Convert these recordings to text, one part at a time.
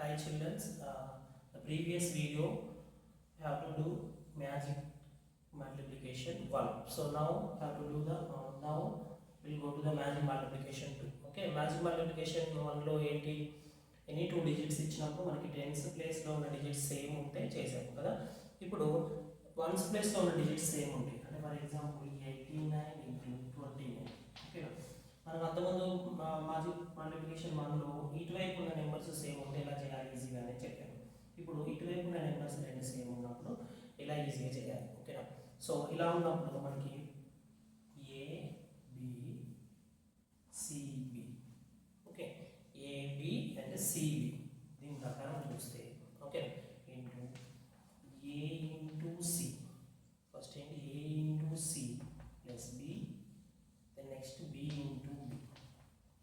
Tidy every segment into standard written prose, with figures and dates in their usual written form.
Hi children, the previous video have to do magic multiplication 1. So now have to do the now we'll go to the magic multiplication 2. Okay, magic multiplication 1 లో ఏంటి any 2 digits ఇచ్చినప్పుడు మనకి tens place లో ఉన్న digits same ఉంటే చేసాము కదా. ఇప్పుడు వన్స్ ప్లేస్ లో ఉన్న డిజిట్స్ సేమ్ ఉంటాయి. అంటే ఫర్ ఎగ్జాంపుల్ 89 into 29. ఓకేనా, మనం అంతకుముందు మాజిక్ మల్టిప్లికేషన్ 1లో ఇటువైపు ఉన్న నెంబర్స్ సేమ్ ఉంటే ఎలా చేయాలి ఈజీగానే చెప్పాను. ఇప్పుడు ఇటువైపు ఉన్న నెంబర్స్ రెండు సేమ్ ఉన్నప్పుడు ఎలా ఈజీగా చేయాలి. ఓకేనా, సో ఇలా ఉన్నప్పుడు మనకి A B CB, okay, AB and CB దీని ప్రకారం చూస్తే okay into A into C, first ఏంటి A into C plus B, then next b into b.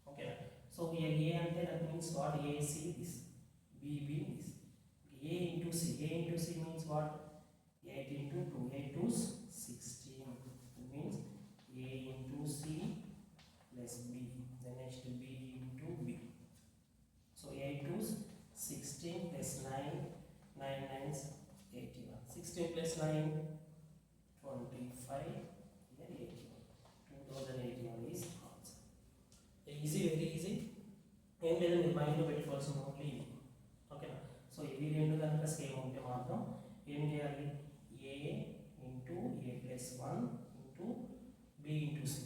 Okay, so here a ante that means what, ac this, b this. A into c means what, 8 into 2, 8 to 16. It means a into c plus b, then next b into b. So 8 to 16 plus 9, 9 9s 81, 16 plus 9 25, then 81. 2081 is answer. Easy, very easy. ఏం లేదు, మీరు మైండ్లో పెట్టుకోవాల్సిన only ఇది. ఓకేనా, so ఇవి రెండు కనుక సేమ్ ఉంటే మాత్రం ఏం చేయాలి, A into A plus 1 into B into C.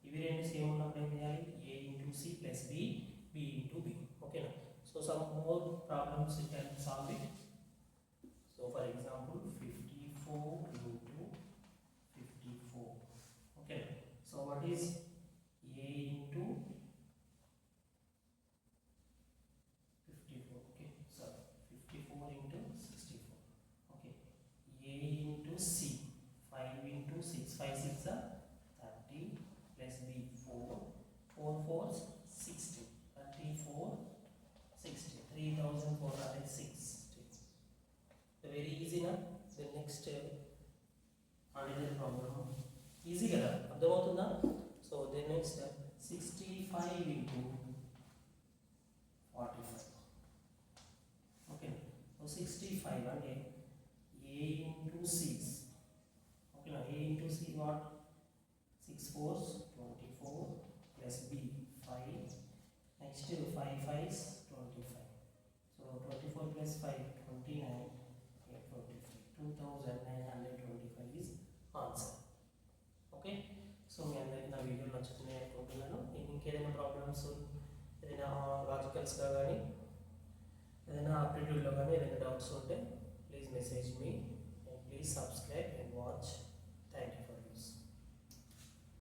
ఇవి రెండు సేమ్ ఉన్నప్పుడు ఏం చేయాలి, A into C plus B, B into B. ఓకేనా, so some more problems you can solve it. So for example 54 into 54. Okay, so what is a into 54? Okay, so 54 into 64. Okay, a into c, 5 into 6, 5 6 are 30 plus b 4, 4 4s 60, 34 60, 3460. Very easy na. The next another problem easy కదా, అర్థమవుతుందా. So then next 65 into 45. Okay, so 65 అంటే a into 6. ఓకేనా, a into c what, 6 4s 24 plus b 5, next 5 5s 25. సో 24 plus 5 29, 825, 2925 is answer. Okay, so మీ అందరికీ నా వీడియోలు నచ్చుతున్నాయి అనుకుంటున్నాను. మీకు ఇంకేదైనా ప్రాబ్లమ్స్, ఏదైనా లాజికల్స్గా కానీ ఏదైనా ఆప్టిట్యూడ్లో కానీ ఏదైనా డౌట్స్ ఉంటే ప్లీజ్ మెసేజ్ మీ.